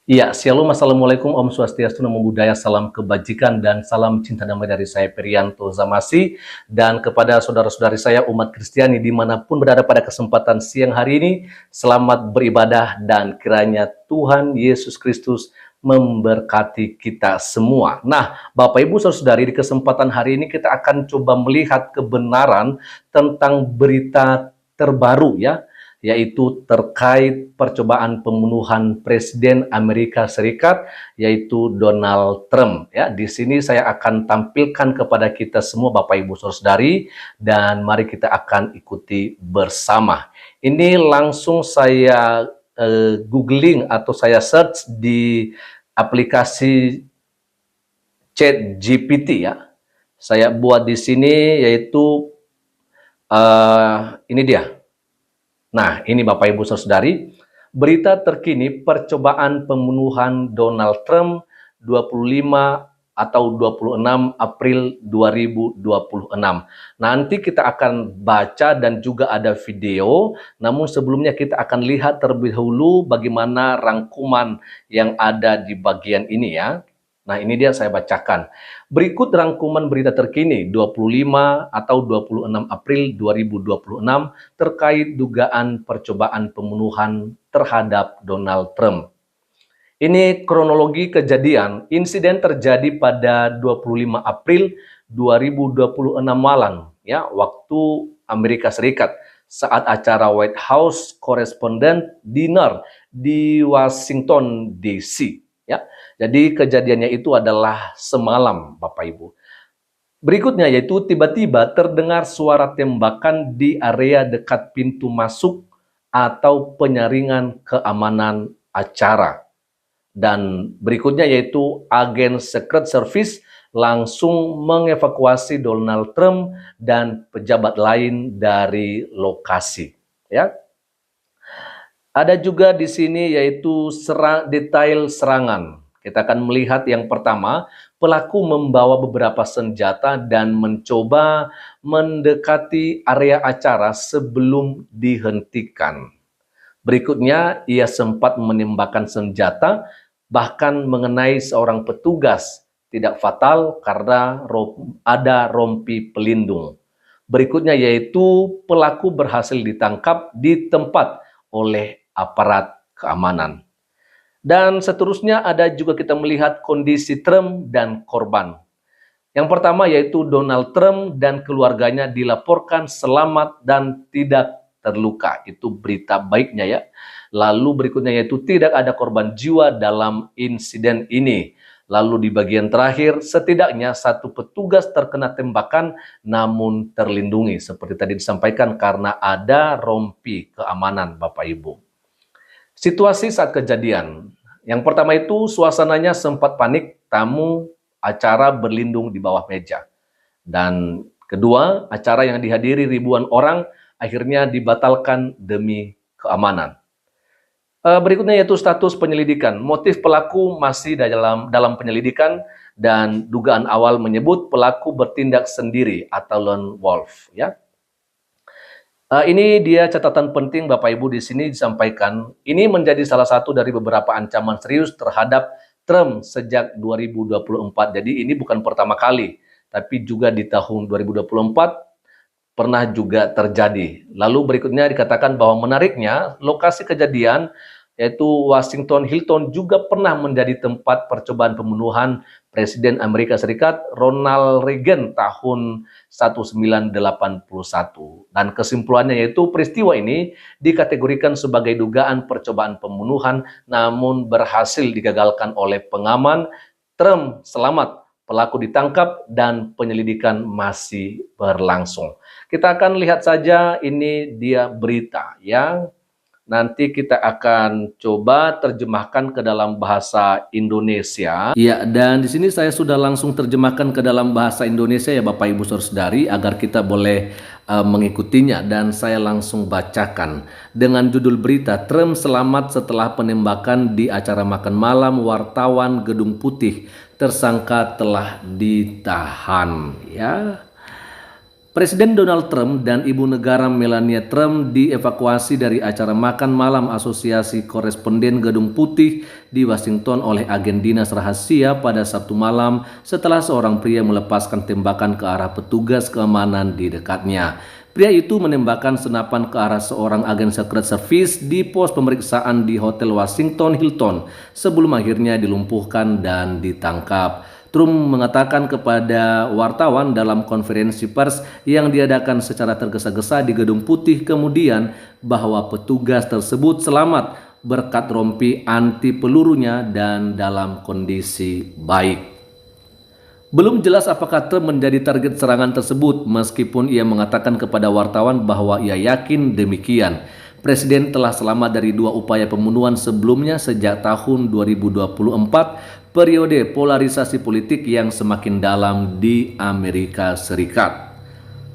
Iya, Shalom, Assalamualaikum, Om Swastiastu, Namo Buddhaya, salam kebajikan, dan salam cinta damai dari saya, Perianto Zamasi, dan kepada saudara-saudari saya, umat Kristiani, dimanapun berada pada kesempatan siang hari ini, selamat beribadah, dan kiranya Tuhan Yesus Kristus memberkati kita semua. Nah, Bapak Ibu Saudara-saudari, di kesempatan hari ini kita akan coba melihat kebenaran tentang berita terbaru ya, yaitu terkait percobaan pembunuhan Presiden Amerika Serikat, yaitu Donald Trump. Ya, di sini saya akan tampilkan kepada kita semua Bapak Ibu Saudari, dan mari kita akan ikuti bersama. Ini langsung saya googling atau saya search di aplikasi ChatGPT ya. Saya buat di sini yaitu ini dia. Nah, ini Bapak Ibu Saudari, berita terkini percobaan pembunuhan Donald Trump 25 atau 26 April 2026. Nanti kita akan baca dan juga ada video, namun sebelumnya kita akan lihat terlebih dahulu bagaimana rangkuman yang ada di bagian ini ya. Nah, ini dia saya bacakan. Berikut rangkuman berita terkini 25 atau 26 April 2026 terkait dugaan percobaan pembunuhan terhadap Donald Trump. Ini kronologi kejadian. Insiden terjadi pada 25 April 2026 malam, ya, waktu Amerika Serikat, saat acara White House Correspondent Dinner di Washington DC. Ya, jadi kejadiannya itu adalah semalam, Bapak Ibu. Berikutnya yaitu tiba-tiba terdengar suara tembakan di area dekat pintu masuk atau penyaringan keamanan acara. Dan berikutnya yaitu agen Secret Service langsung mengevakuasi Donald Trump dan pejabat lain dari lokasi. Ya. Ada juga di sini yaitu detail serangan. Kita akan melihat yang pertama, pelaku membawa beberapa senjata dan mencoba mendekati area acara sebelum dihentikan. Berikutnya, ia sempat menembakkan senjata, bahkan mengenai seorang petugas, tidak fatal karena ada rompi pelindung. Berikutnya yaitu pelaku berhasil ditangkap di tempat oleh aparat keamanan. Dan seterusnya ada juga kita melihat kondisi Trump dan korban. Yang pertama yaitu Donald Trump dan keluarganya dilaporkan selamat dan tidak terluka. Itu berita baiknya ya. Lalu berikutnya yaitu tidak ada korban jiwa dalam insiden ini. Lalu di bagian terakhir, setidaknya satu petugas terkena tembakan namun terlindungi. Seperti tadi disampaikan karena ada rompi keamanan Bapak Ibu. Situasi saat kejadian. Yang pertama itu suasananya sempat panik, tamu acara berlindung di bawah meja. Dan kedua, acara yang dihadiri ribuan orang akhirnya dibatalkan demi keamanan. Berikutnya yaitu status penyelidikan. Motif pelaku masih dalam penyelidikan dan dugaan awal menyebut pelaku bertindak sendiri atau lone wolf. Ya. Ini dia catatan penting Bapak Ibu di sini disampaikan. Ini menjadi salah satu dari beberapa ancaman serius terhadap Trump sejak 2024. Jadi ini bukan pertama kali, tapi juga di tahun 2024 pernah juga terjadi. Lalu berikutnya dikatakan bahwa menariknya lokasi kejadian yaitu Washington Hilton juga pernah menjadi tempat percobaan pembunuhan Presiden Amerika Serikat Ronald Reagan tahun 1981. Dan kesimpulannya yaitu peristiwa ini dikategorikan sebagai dugaan percobaan pembunuhan namun berhasil digagalkan oleh pengaman. Trump selamat, pelaku ditangkap, dan penyelidikan masih berlangsung. Kita akan lihat saja, ini dia berita yang nanti kita akan coba terjemahkan ke dalam bahasa Indonesia. Ya, dan di sini saya sudah langsung terjemahkan ke dalam bahasa Indonesia ya Bapak Ibu Saudari agar kita boleh mengikutinya, dan saya langsung bacakan dengan judul berita Trump selamat setelah penembakan di acara makan malam wartawan Gedung Putih, tersangka telah ditahan ya. Presiden Donald Trump dan Ibu Negara Melania Trump dievakuasi dari acara makan malam Asosiasi Koresponden Gedung Putih di Washington oleh agen dinas rahasia pada Sabtu malam setelah seorang pria melepaskan tembakan ke arah petugas keamanan di dekatnya. Pria itu menembakkan senapan ke arah seorang agen Secret Service di pos pemeriksaan di Hotel Washington Hilton sebelum akhirnya dilumpuhkan dan ditangkap. Trump mengatakan kepada wartawan dalam konferensi pers yang diadakan secara tergesa-gesa di Gedung Putih kemudian bahwa petugas tersebut selamat berkat rompi anti pelurunya dan dalam kondisi baik. Belum jelas apakah Trump menjadi target serangan tersebut meskipun ia mengatakan kepada wartawan bahwa ia yakin demikian. Presiden telah selamat dari dua upaya pembunuhan sebelumnya sejak tahun 2024, periode polarisasi politik yang semakin dalam di Amerika Serikat.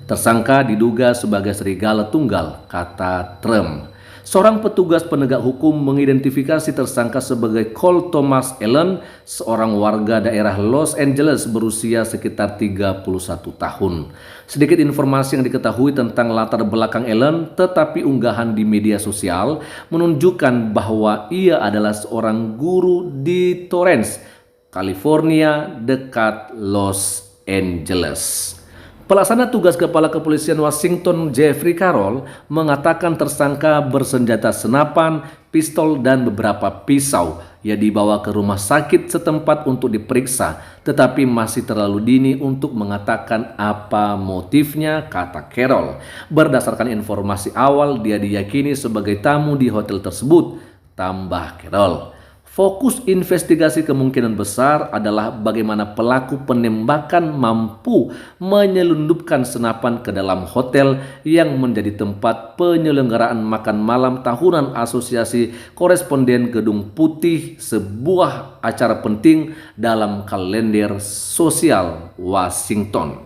Tersangka diduga sebagai serigala tunggal, kata Trump. Seorang petugas penegak hukum mengidentifikasi tersangka sebagai Cole Thomas Allen, seorang warga daerah Los Angeles berusia sekitar 31 tahun. Sedikit informasi yang diketahui tentang latar belakang Allen, tetapi unggahan di media sosial menunjukkan bahwa ia adalah seorang guru di Torrance, California, dekat Los Angeles. Pelaksana tugas Kepala Kepolisian Washington Jeffrey Carroll mengatakan tersangka bersenjata senapan, pistol, dan beberapa pisau. Ia dibawa ke rumah sakit setempat untuk diperiksa, tetapi masih terlalu dini untuk mengatakan apa motifnya, kata Carroll. Berdasarkan informasi awal, dia diyakini sebagai tamu di hotel tersebut, tambah Carroll. Fokus investigasi kemungkinan besar adalah bagaimana pelaku penembakan mampu menyelundupkan senapan ke dalam hotel yang menjadi tempat penyelenggaraan makan malam tahunan Asosiasi Koresponden Gedung Putih, sebuah acara penting dalam kalender sosial Washington.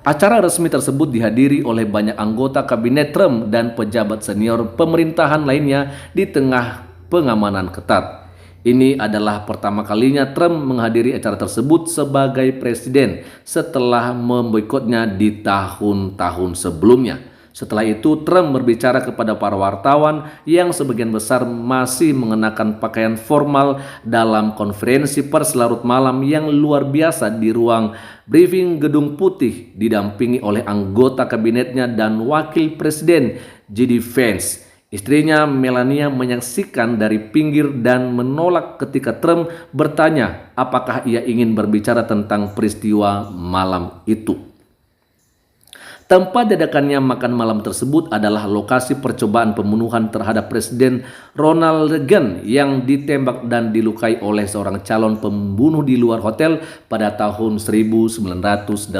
Acara resmi tersebut dihadiri oleh banyak anggota kabinet Trump dan pejabat senior pemerintahan lainnya di tengah pengamanan ketat. Ini adalah pertama kalinya Trump menghadiri acara tersebut sebagai presiden setelah memboikotnya di tahun-tahun sebelumnya. Setelah itu Trump berbicara kepada para wartawan yang sebagian besar masih mengenakan pakaian formal dalam konferensi pers larut malam yang luar biasa di ruang briefing Gedung Putih didampingi oleh anggota kabinetnya dan wakil presiden J.D. Vance. Istrinya Melania menyaksikan dari pinggir dan menolak ketika Trump bertanya apakah ia ingin berbicara tentang peristiwa malam itu. Tempat diadakannya makan malam tersebut adalah lokasi percobaan pembunuhan terhadap Presiden Ronald Reagan yang ditembak dan dilukai oleh seorang calon pembunuh di luar hotel pada tahun 1981.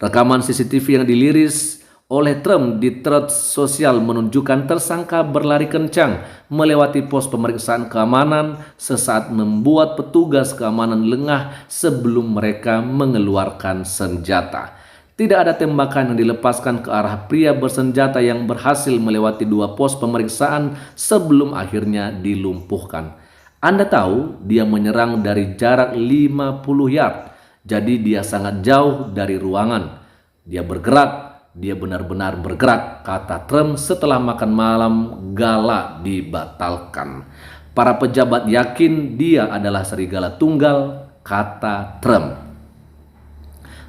Rekaman CCTV yang diliris oleh Trump di thread sosial menunjukkan tersangka berlari kencang melewati pos pemeriksaan keamanan sesaat membuat petugas keamanan lengah sebelum mereka mengeluarkan senjata. Tidak ada tembakan yang dilepaskan ke arah pria bersenjata yang berhasil melewati dua pos pemeriksaan sebelum akhirnya dilumpuhkan. Anda tahu dia menyerang dari jarak 50 yard, jadi dia sangat jauh dari ruangan. Dia bergerak. Dia benar-benar bergerak, kata Trump setelah makan malam gala dibatalkan. Para pejabat yakin dia adalah serigala tunggal, kata Trump.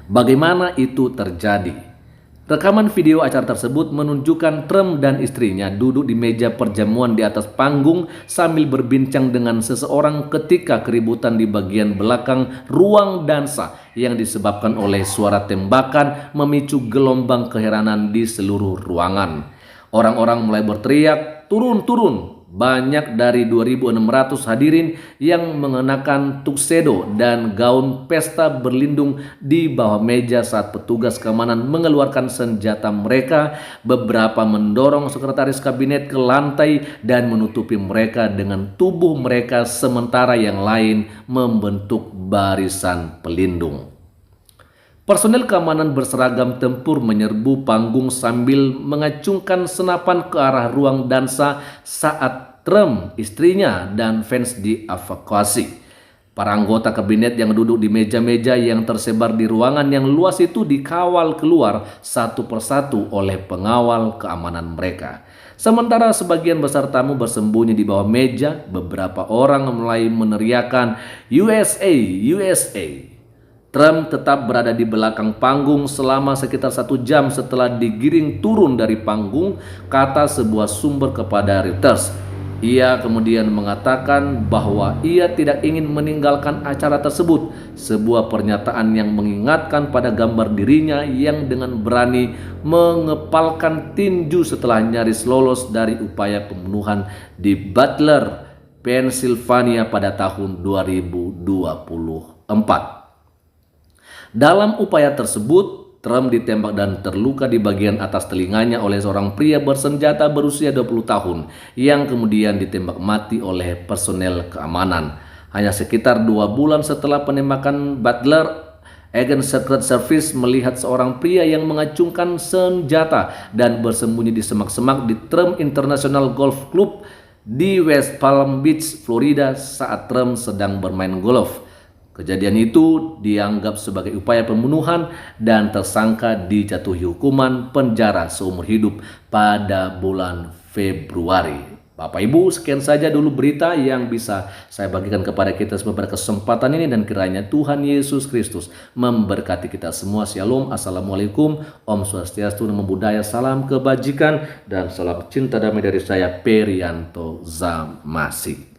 Bagaimana itu terjadi? Rekaman video acara tersebut menunjukkan Trump dan istrinya duduk di meja perjamuan di atas panggung sambil berbincang dengan seseorang ketika keributan di bagian belakang ruang dansa yang disebabkan oleh suara tembakan memicu gelombang keheranan di seluruh ruangan. Orang-orang mulai berteriak, "Turun, turun!" Banyak dari 2.600 hadirin yang mengenakan tuxedo dan gaun pesta berlindung di bawah meja saat petugas keamanan mengeluarkan senjata mereka. Beberapa mendorong sekretaris kabinet ke lantai dan menutupi mereka dengan tubuh mereka, sementara yang lain membentuk barisan pelindung. Personel keamanan berseragam tempur menyerbu panggung sambil mengacungkan senapan ke arah ruang dansa saat Trump, istrinya, dan fans dievakuasi. Para anggota kabinet yang duduk di meja-meja yang tersebar di ruangan yang luas itu dikawal keluar satu persatu oleh pengawal keamanan mereka. Sementara sebagian besar tamu bersembunyi di bawah meja, beberapa orang mulai meneriakan USA, USA. Trump tetap berada di belakang panggung selama sekitar 1 jam setelah digiring turun dari panggung, kata sebuah sumber kepada Reuters. Ia kemudian mengatakan bahwa ia tidak ingin meninggalkan acara tersebut, sebuah pernyataan yang mengingatkan pada gambar dirinya yang dengan berani mengepalkan tinju setelah nyaris lolos dari upaya pembunuhan di Butler, Pennsylvania pada tahun 2024. Dalam upaya tersebut, Trump ditembak dan terluka di bagian atas telinganya oleh seorang pria bersenjata berusia 20 tahun yang kemudian ditembak mati oleh personel keamanan. Hanya sekitar 2 bulan setelah penembakan Butler, agen Secret Service melihat seorang pria yang mengacungkan senjata dan bersembunyi di semak-semak di Trump International Golf Club di West Palm Beach, Florida saat Trump sedang bermain golf. Kejadian itu dianggap sebagai upaya pembunuhan dan tersangka dijatuhi hukuman penjara seumur hidup pada bulan Februari. Bapak Ibu, sekian saja dulu berita yang bisa saya bagikan kepada kita semua pada kesempatan ini, dan kiranya Tuhan Yesus Kristus memberkati kita semua. Shalom, Assalamualaikum, Om Swastiastu, Namo Buddhaya, salam kebajikan dan salam cinta damai dari saya, Perianto Zamasi.